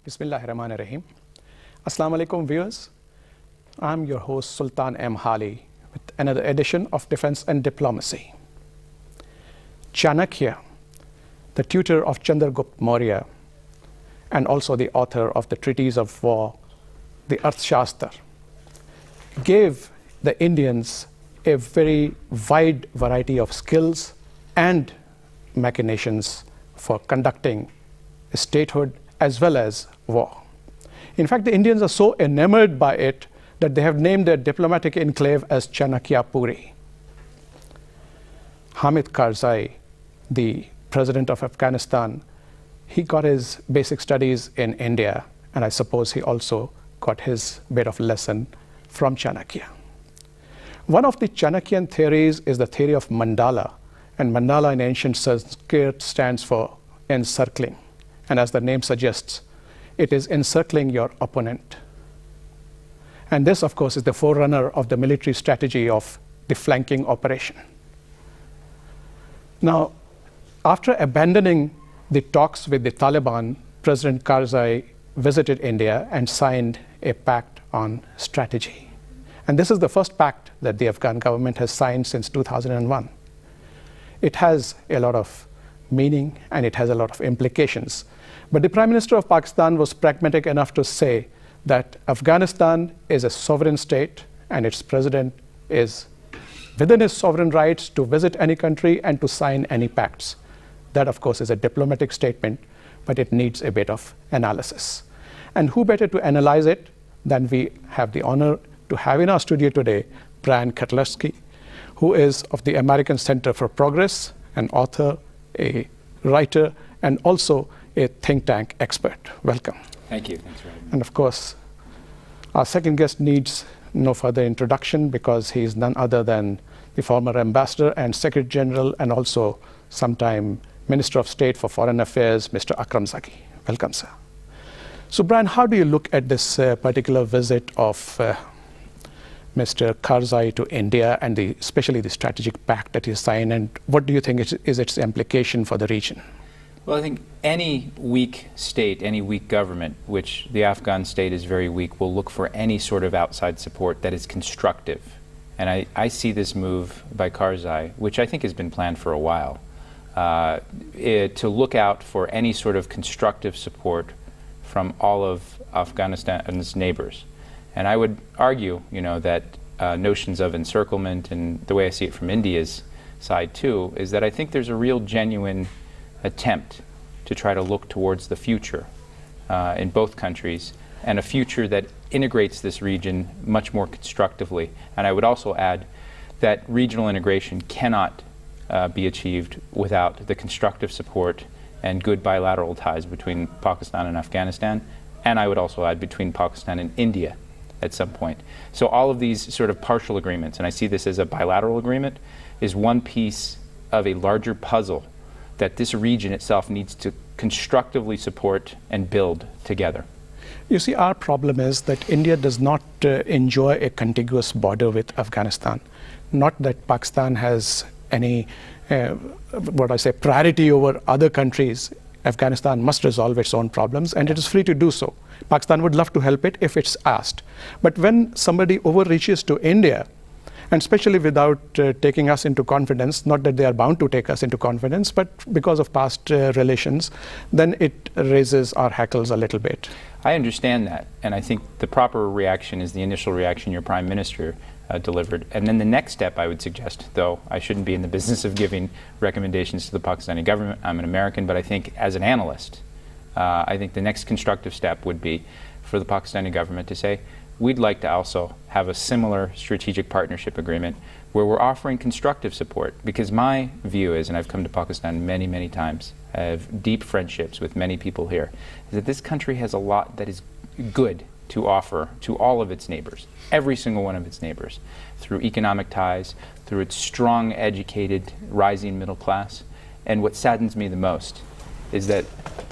Bismillahirrahmanirrahim. Assalamu alaikum viewers. I'm your host Sultan M. Hali with another edition of Defense and Diplomacy. Chanakya, the tutor of Chandragupta Maurya and also the author of the Treatise of War, the Arthashastra, gave the Indians a very wide variety of skills and machinations for conducting statehood as well as war. In fact, the Indians are so enamored by it that they have named their diplomatic enclave as Chanakya Puri. Hamid Karzai, the president of Afghanistan, he got his basic studies in India, and I suppose he also got his bit of lesson from Chanakya. One of the Chanakyan theories is the theory of mandala, and mandala in ancient Sanskrit stands for encircling. And as the name suggests, it is encircling your opponent. And this, of course, is the forerunner of the military strategy of the flanking operation. Now, after abandoning the talks with the Taliban, President Karzai visited India and signed a pact on strategy. And this is the first pact that the Afghan government has signed since 2001. It has a lot of meaning and it has a lot of implications. But the Prime Minister of Pakistan was pragmatic enough to say that Afghanistan is a sovereign state and its president is within his sovereign rights to visit any country and to sign any pacts. That, of course, is a diplomatic statement, but it needs a bit of analysis. And who better to analyze it than we have the honor to have in our studio today Brian Katulis, who is of the American Center for Progress, an author, a writer, and also a think tank expert. Welcome. Thank you. Thanks for having me. And of course, our second guest needs no further introduction because he is none other than the former ambassador and Secretary General and also sometime Minister of State for Foreign Affairs, Mr. Akram Zaki. Welcome, sir. So, Brian, how do you look at this particular visit of Mr. Karzai to India and especially the strategic pact that he signed, and what do you think is its implication for the region? Well, I think any weak state, any weak government, which the Afghan state is very weak, will look for any sort of outside support that is constructive. And I see this move by Karzai, which I think has been planned for a while, to look out for any sort of constructive support from all of Afghanistan's neighbors. And I would argue, that notions of encirclement, and the way I see it from India's side too, is that I think there's a real genuine attempt to try to look towards the future in both countries, and a future that integrates this region much more constructively. And I would also add that regional integration cannot be achieved without the constructive support and good bilateral ties between Pakistan and Afghanistan, and I would also add between Pakistan and India at some point. So all of these sort of partial agreements, and I see this as a bilateral agreement, is one piece of a larger puzzle that this region itself needs to constructively support and build together. You see, our problem is that India does not enjoy a contiguous border with Afghanistan. Not that Pakistan has any, priority over other countries. Afghanistan must resolve its own problems, and it is free to do so. Pakistan would love to help it if it's asked. But when somebody overreaches to India, and especially without taking us into confidence, not that they are bound to take us into confidence, but because of past relations, then it raises our hackles a little bit. I understand that, and I think the proper reaction is the initial reaction your Prime Minister delivered. And then the next step, I would suggest, though I shouldn't be in the business of giving recommendations to the Pakistani government, I'm an American, but I think as an analyst, I think the next constructive step would be for the Pakistani government to say, we'd like to also have a similar strategic partnership agreement where we're offering constructive support. Because my view is, and I've come to Pakistan many, many times, I have deep friendships with many people here, is that this country has a lot that is good to offer to all of its neighbors, every single one of its neighbors, through economic ties, through its strong, educated, rising middle class. And what saddens me the most is that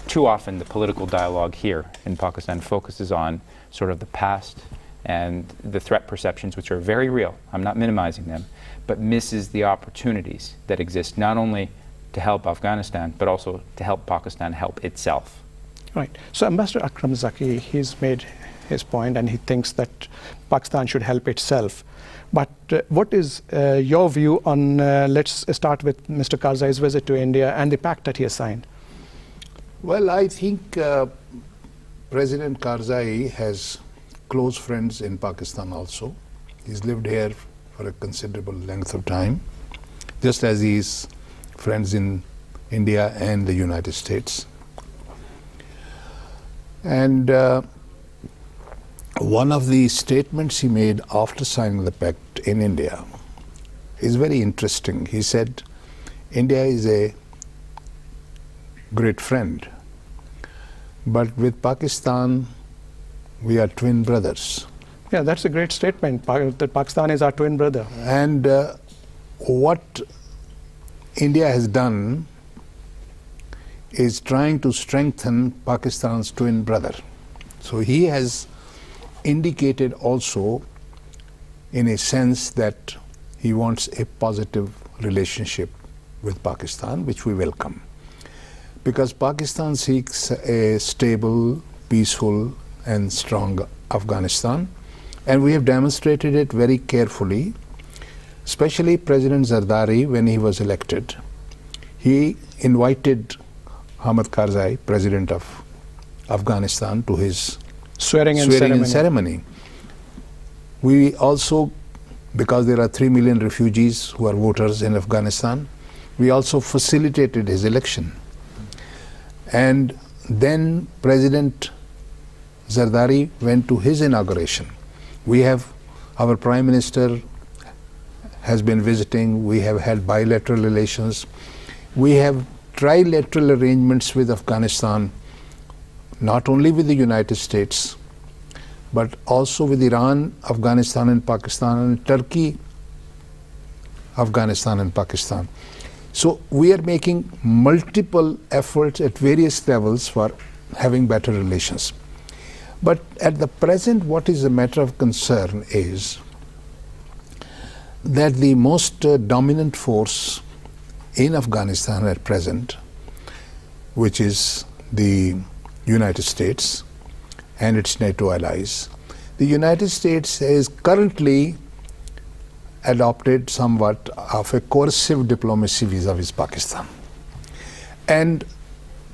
too often the political dialogue here in Pakistan focuses on sort of the past and the threat perceptions, which are very real. I'm not minimizing them, but misses the opportunities that exist not only to help Afghanistan, but also to help Pakistan help itself. Right. So Ambassador Akram Zaki, he's made his point and he thinks that Pakistan should help itself. But what is your view on, let's start with Mr. Karzai's visit to India and the pact that he has signed? Well, I think President Karzai has close friends in Pakistan also. He's lived here for a considerable length of time, just as he's friends in India and the United States. And one of the statements he made after signing the pact in India is very interesting. He said, India is a great friend, but with Pakistan, we are twin brothers. Yeah, that's a great statement, that Pakistan is our twin brother. And what India has done is trying to strengthen Pakistan's twin brother. So he has indicated also, in a sense, that he wants a positive relationship with Pakistan, which we welcome. Because Pakistan seeks a stable, peaceful, and strong Afghanistan, and we have demonstrated it very carefully. Especially President Zardari, when he was elected, he invited Hamid Karzai, President of Afghanistan, to his swearing-in ceremony. We also, because there are 3 million refugees who are voters in Afghanistan, we also facilitated his election. And then President Zardari went to his inauguration. We have, our Prime Minister has been visiting, we have had bilateral relations, we have trilateral arrangements with Afghanistan, not only with the United States, but also with Iran, Afghanistan and Pakistan, and Turkey, Afghanistan and Pakistan. So we are making multiple efforts at various levels for having better relations. But at the present, what is a matter of concern is that the most dominant force in Afghanistan at present, which is the United States and its NATO allies, the United States has currently adopted somewhat of a coercive diplomacy vis-a-vis Pakistan. And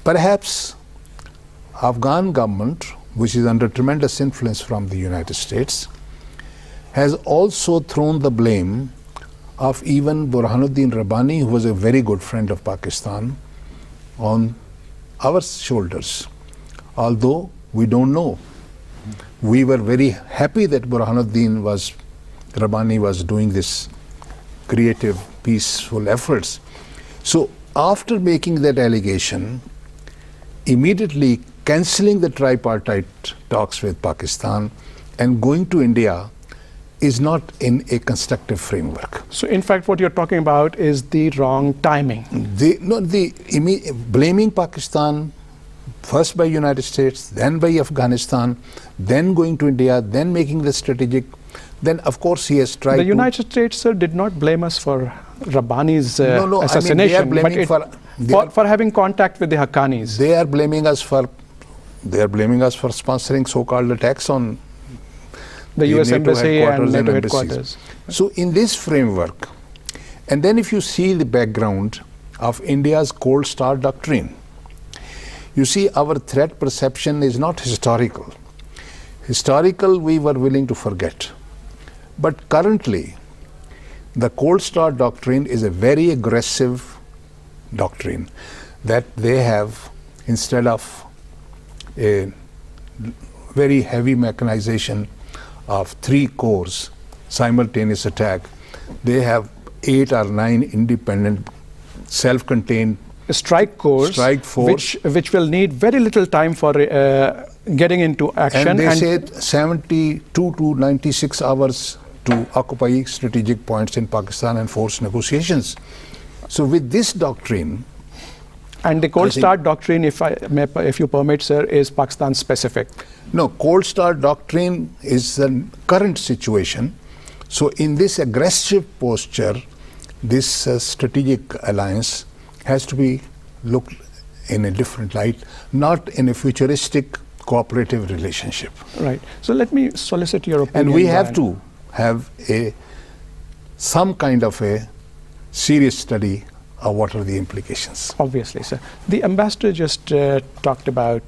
perhaps Afghan government, which is under tremendous influence from the United States, has also thrown the blame of even Burhanuddin Rabbani, who was a very good friend of Pakistan, on our shoulders. Although we don't know. We were very happy that Rabbani was doing this creative, peaceful efforts. So after making that allegation, immediately cancelling the tripartite talks with Pakistan and going to India is not in a constructive framework. So in fact, what you're talking about is the wrong timing. Blaming Pakistan, first by United States, then by Afghanistan, then going to India, then making the strategic, then of course he has tried The United States, sir, did not blame us for Rabbani's assassination, I mean, they are blaming for having contact with the Haqqanis. They are blaming us for sponsoring so-called attacks on the US NATO Embassy and NATO embassies. headquarters. So in this framework, and then if you see the background of India's cold star doctrine, you see our threat perception is not historical. Historical we were willing to forget. But currently, the cold star doctrine is a very aggressive doctrine that they have, instead of a very heavy mechanization of 3 corps simultaneous attack, they have 8 or 9 independent, self-contained strike force, which will need very little time for getting into action. And they said 72 to 96 hours to occupy strategic points in Pakistan and force negotiations. So with this doctrine, and the cold start doctrine, if you permit, sir, is Pakistan specific. No, cold start doctrine is the current situation. So in this aggressive posture, this strategic alliance has to be looked in a different light, not in a futuristic cooperative relationship. Right. So let me solicit your opinion. And we have Brian. to have some kind of a serious study of what are the implications. Obviously, sir. The ambassador just talked about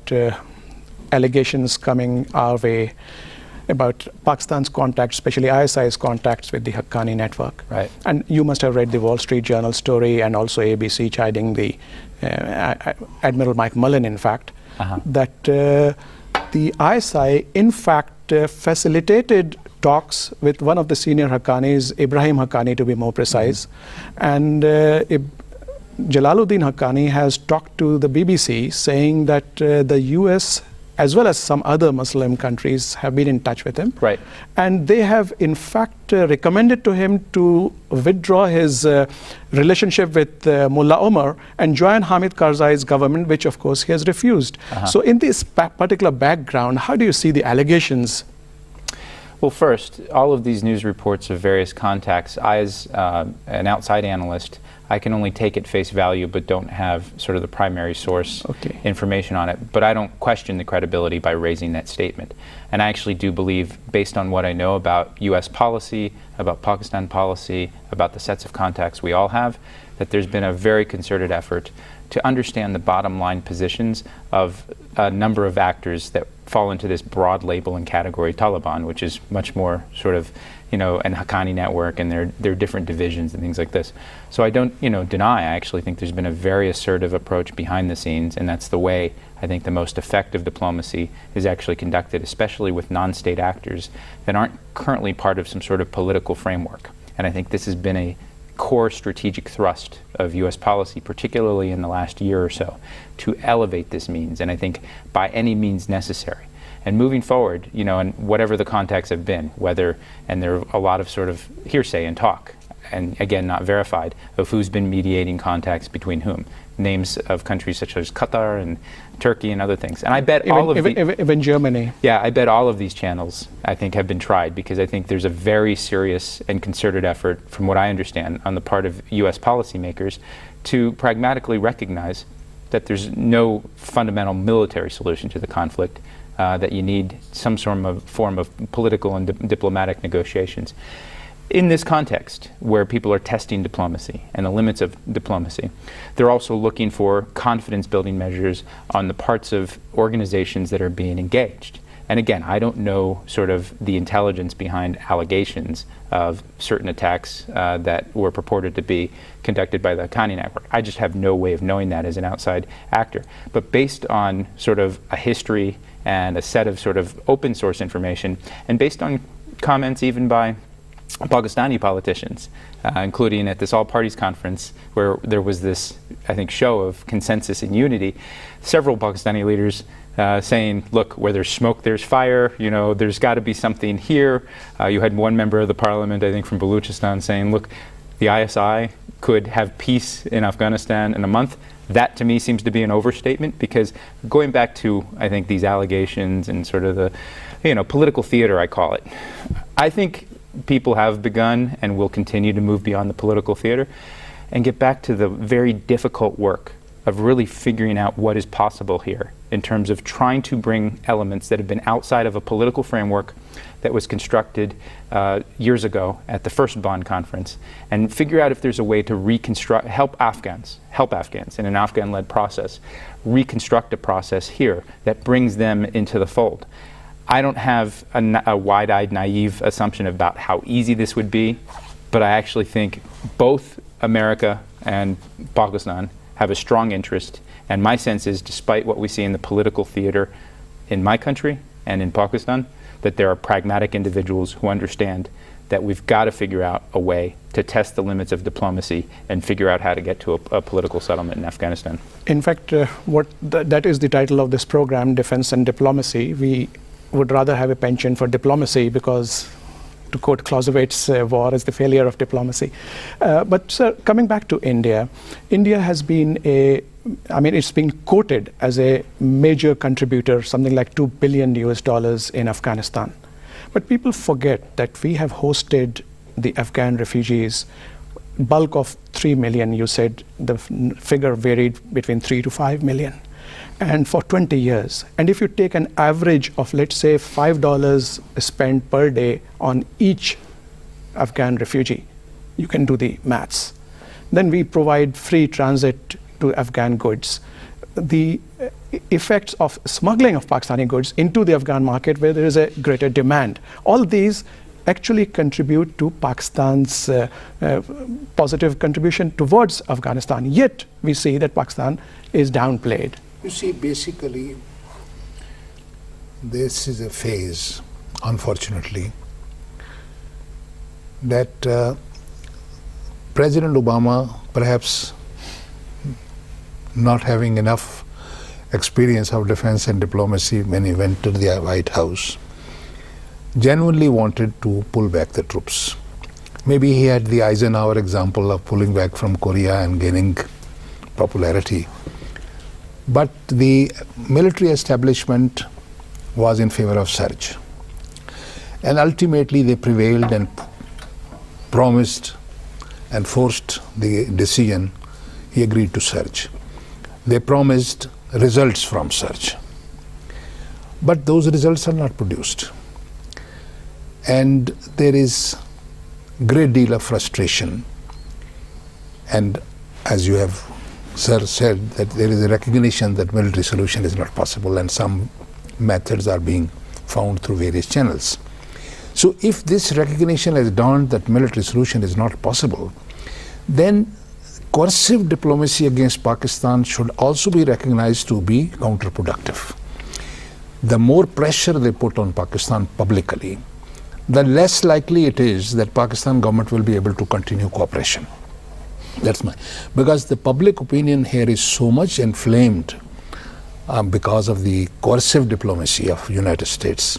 allegations coming our way about Pakistan's contacts, especially ISI's contacts with the Haqqani network. Right. And you must have read the Wall Street Journal story and also ABC chiding the Admiral Mike Mullen, in fact, that the ISI, in fact, facilitated talks with one of the senior Haqqanis, Ibrahim Haqqani to be more precise, and Jalaluddin Haqqani has talked to the BBC saying that the US as well as some other Muslim countries have been in touch with him. Right. And they have in fact recommended to him to withdraw his relationship with Mullah Omar and join Hamid Karzai's government, which of course he has refused. So in this particular background, how do you see the allegations? Well, first, all of these news reports of various contacts, I, as an outside analyst, I can only take at face value but don't have sort of the primary source information on it. But I don't question the credibility by raising that statement. And I actually do believe, based on what I know about US policy, about Pakistan policy, about the sets of contacts we all have, that there's been a very concerted effort to understand the bottom line positions of a number of actors that fall into this broad label and category Taliban, which is much more sort of, an Haqqani network and their different divisions and things like this. So I don't, deny. I actually think there's been a very assertive approach behind the scenes, and that's the way I think the most effective diplomacy is actually conducted, especially with non-state actors that aren't currently part of some sort of political framework. And I think this has been a core strategic thrust of US policy, particularly in the last year or so, to elevate this means, and I think by any means necessary. And moving forward, and whatever the contacts have been, and there are a lot of sort of hearsay and talk, and again, not verified, of who's been mediating contacts between whom. Names of countries such as Qatar and Turkey and other things. And I bet even Germany. Yeah, I bet all of these channels, I think, have been tried, because I think there's a very serious and concerted effort, from what I understand, on the part of US policymakers to pragmatically recognize that there's no fundamental military solution to the conflict, that you need some form of political and diplomatic negotiations. In this context, where people are testing diplomacy and the limits of diplomacy, they're also looking for confidence-building measures on the parts of organizations that are being engaged. And again, I don't know sort of the intelligence behind allegations of certain attacks that were purported to be conducted by the Haqqani network. I just have no way of knowing that as an outside actor. But based on sort of a history and a set of sort of open source information, and based on comments even by Pakistani politicians, including at this all-parties conference where there was this, I think, show of consensus and unity, several Pakistani leaders saying, look, where there's smoke, there's fire, there's got to be something here. You had one member of the parliament, I think from Baluchistan, saying, look, the ISI could have peace in Afghanistan in a month. That to me seems to be an overstatement, because going back to, I think, these allegations and sort of the, political theater, I call it, I think people have begun and will continue to move beyond the political theater and get back to the very difficult work of really figuring out what is possible here in terms of trying to bring elements that have been outside of a political framework that was constructed years ago at the first Bonn conference, and figure out if there's a way to help Afghans in an Afghan-led process, reconstruct a process here that brings them into the fold. I don't have a wide-eyed, naive assumption about how easy this would be, but I actually think both America and Pakistan have a strong interest, and my sense is, despite what we see in the political theater in my country and in Pakistan, that there are pragmatic individuals who understand that we've got to figure out a way to test the limits of diplomacy and figure out how to get to a political settlement in Afghanistan. In fact, that is the title of this program, Defense and Diplomacy. We would rather have a penchant for diplomacy because, to quote Clausewitz's, war is the failure of diplomacy. But sir, coming back to India, India has been it's been quoted as a major contributor, something like $2 billion in Afghanistan. But people forget that we have hosted the Afghan refugees bulk of 3 million, you said the figure varied between 3 to 5 million, and for 20 years. And if you take an average of, let's say, $5 spent per day on each Afghan refugee, you can do the maths. Then we provide free transit to Afghan goods. The effects of smuggling of Pakistani goods into the Afghan market where there is a greater demand. All these actually contribute to Pakistan's positive contribution towards Afghanistan. Yet we see that Pakistan is downplayed. You see, basically, this is a phase, unfortunately, that President Obama, perhaps not having enough experience of defense and diplomacy when he went to the White House, genuinely wanted to pull back the troops. Maybe he had the Eisenhower example of pulling back from Korea and gaining popularity. But the military establishment was in favor of surge. And ultimately they prevailed and promised and forced the decision. He agreed to surge. They promised results from surge. But those results are not produced. And there is a great deal of frustration. And as you have, sir, said, that there is a recognition that military solution is not possible, and some methods are being found through various channels. So if this recognition has dawned that military solution is not possible, then coercive diplomacy against Pakistan should also be recognized to be counterproductive. The more pressure they put on Pakistan publicly, the less likely it is that Pakistan government will be able to continue cooperation. That's because the public opinion here is so much inflamed because of the coercive diplomacy of United States,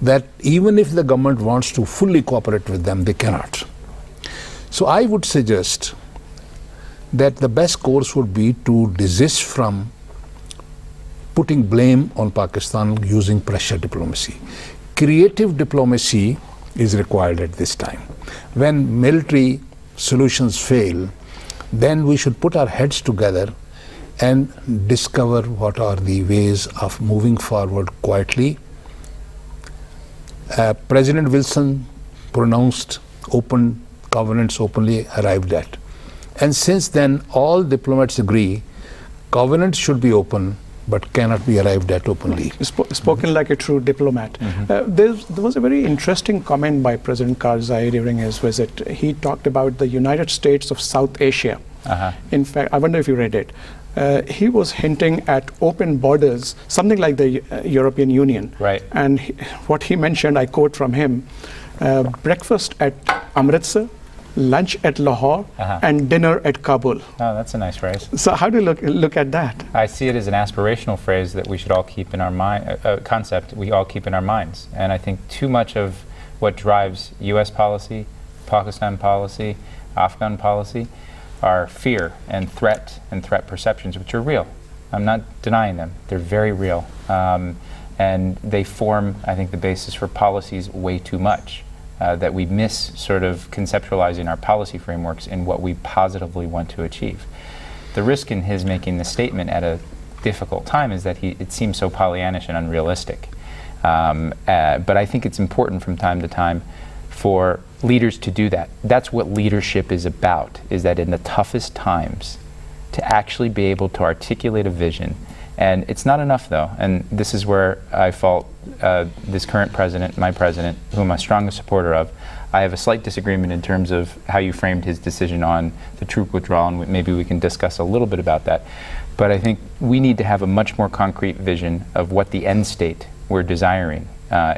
that even if the government wants to fully cooperate with them, they cannot. So I would suggest that the best course would be to desist from putting blame on Pakistan using pressure diplomacy. Creative diplomacy is required at this time. When military solutions fail, then we should put our heads together and discover what are the ways of moving forward quietly. President Wilson pronounced open covenants, openly arrived at. And since then, all diplomats agree covenants should be open, but cannot be arrived at openly. Spoken like a true diplomat. There was a very interesting comment by President Karzai during his visit. He talked about the United States of South Asia. In fact, I wonder if you read it. He was hinting at open borders, something like the European Union. Right. And what he mentioned, I quote from him, breakfast at Amritsar, lunch at Lahore, and dinner at Kabul. Oh, that's a nice phrase. So how do you look at that? I see it as an aspirational phrase that we should all keep in our mind, concept we all keep in our minds. And I think too much of what drives U.S. policy, Pakistan policy, Afghan policy, are fear and threat perceptions, which are real. I'm not denying them. They're very real. And they form, I think, the basis for policies way too much. That we miss sort of conceptualizing our policy frameworks in what we positively want to achieve. The risk in his making this statement at a difficult time is that it seems so Pollyannish and unrealistic. But I think it's important from time to time for leaders to do that. That's what leadership is about, is that in the toughest times to actually be able to articulate a vision. And it's not enough, though, and this is where I fault this current president, my president, whom I'm a strongest supporter of. I have a slight disagreement in terms of how you framed his decision on the troop withdrawal, and maybe we can discuss a little bit about that. But I think we need to have a much more concrete vision of what the end state we're desiring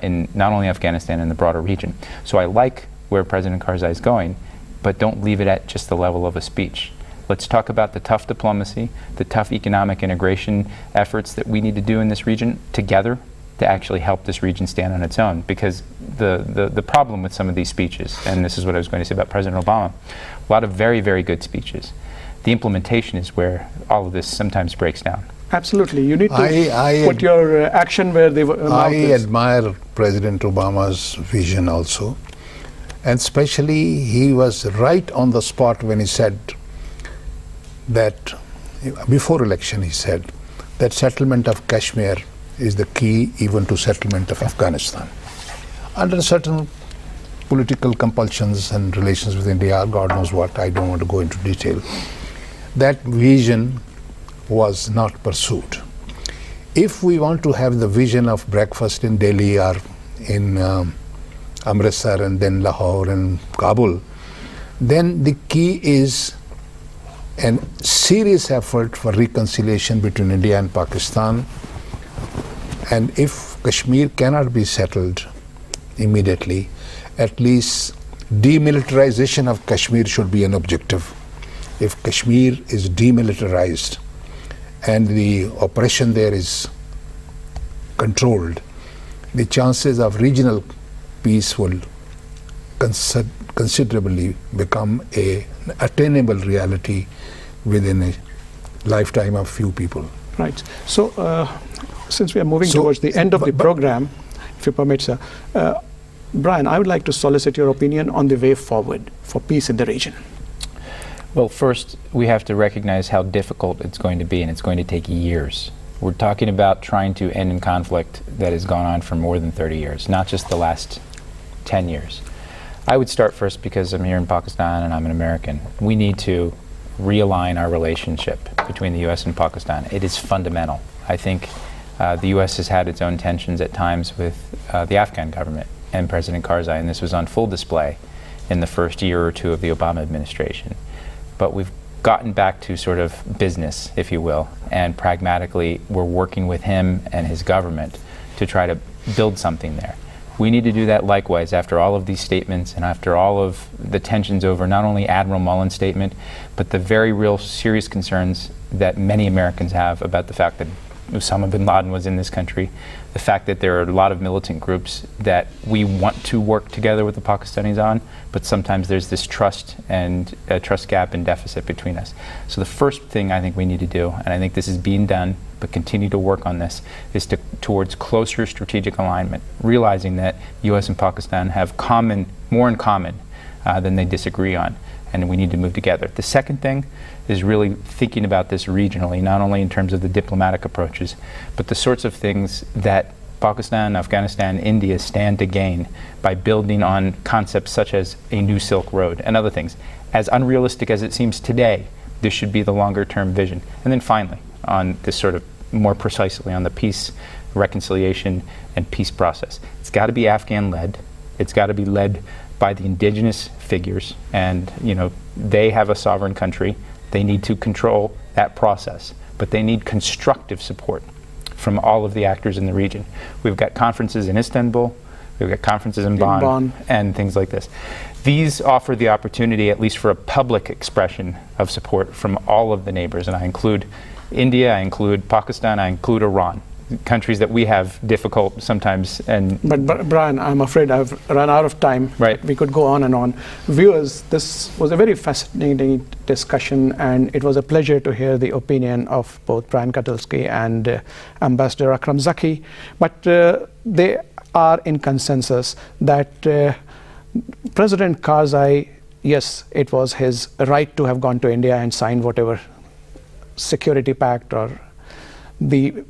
in not only Afghanistan and the broader region. So I like where President Karzai is going, but don't leave it at just the level of a speech. Let's talk about the tough diplomacy, the tough economic integration efforts that we need to do in this region together to actually help this region stand on its own. Because the problem with some of these speeches, and this is what I was going to say about President Obama, a lot of very, very good speeches. The implementation is where all of this sometimes breaks down. Absolutely. You need to put your action where they were. I admire President Obama's vision also. And especially, he was right on the spot when he said that, before election, he said that settlement of Kashmir is the key even to settlement of Afghanistan. Under certain political compulsions and relations with India, God knows what, I don't want to go into detail, that vision was not pursued. If we want to have the vision of breakfast in Delhi or in Amritsar and then Lahore and Kabul, then the key is a serious effort for reconciliation between India and Pakistan. And if Kashmir cannot be settled immediately, at least demilitarization of Kashmir should be an objective. If Kashmir is demilitarized and the oppression there is controlled, the chances of regional peace will considerably become an attainable reality within a lifetime of few people. Right. So, since we are moving towards the end of the program, if you permit, sir, Brian, I would like to solicit your opinion on the way forward for peace in the region. Well, first, we have to recognize how difficult it's going to be, and it's going to take years. We're talking about trying to end a conflict that has gone on for more than 30 years, not just the last 10 years. I would start first because I'm here in Pakistan and I'm an American. We need to realign our relationship between the U.S. and Pakistan. It is fundamental. I think the U.S. has had its own tensions at times with the Afghan government and President Karzai, and this was on full display in the first year or two of the Obama administration. But we've gotten back to sort of business, if you will, and pragmatically we're working with him and his government to try to build something there. We need to do that likewise after all of these statements and after all of the tensions over not only Admiral Mullen's statement, but the very real serious concerns that many Americans have about the fact that Osama bin Laden was in this country, the fact that there are a lot of militant groups that we want to work together with the Pakistanis on, but sometimes there's this trust and a trust gap and deficit between us. So the first thing I think we need to do, and I think this is being done, but continue to work on this, is towards closer strategic alignment, realizing that U.S. and Pakistan have more in common than they disagree on, and we need to move together. The second thing is really thinking about this regionally, not only in terms of the diplomatic approaches, but the sorts of things that Pakistan, Afghanistan, India stand to gain by building on concepts such as a new Silk Road and other things. As unrealistic as it seems today, this should be the longer term vision. And then finally, on this sort of more precisely on the peace, reconciliation, and peace process. It's got to be Afghan led. It's got to be led by the indigenous figures, and they have a sovereign country. They need to control that process, but they need constructive support from all of the actors in the region. We've got conferences in Istanbul, we've got conferences in Bonn, and things like this. These offer the opportunity, at least for a public expression of support from all of the neighbors, and I include India, I include Pakistan, I include Iran. Countries that we have difficult sometimes. But Brian, I'm afraid I've run out of time. Right. We could go on and on. Viewers, this was a very fascinating discussion, and it was a pleasure to hear the opinion of both Brian Katulis and Ambassador Akram Zaki. But they are in consensus that President Karzai, yes, it was his right to have gone to India and signed whatever security pact or the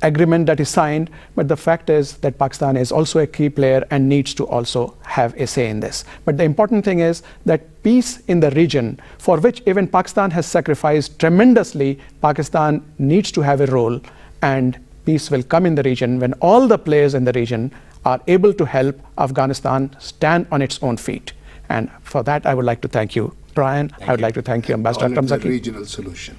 agreement that is signed, but the fact is that Pakistan is also a key player and needs to also have a say in this. But the important thing is that peace in the region, for which even Pakistan has sacrificed tremendously, Pakistan needs to have a role, and peace will come in the region when all the players in the region are able to help Afghanistan stand on its own feet. And for that, I would like to thank you, Brian. I would like to thank you, Ambassador Akram Zaki. Regional solution.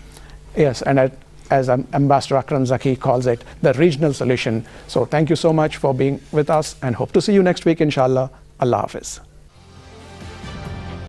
Yes, and as Ambassador Akram Zaki calls it, the regional solution. So thank you so much for being with us, and hope to see you next week, inshallah. Allah Hafiz.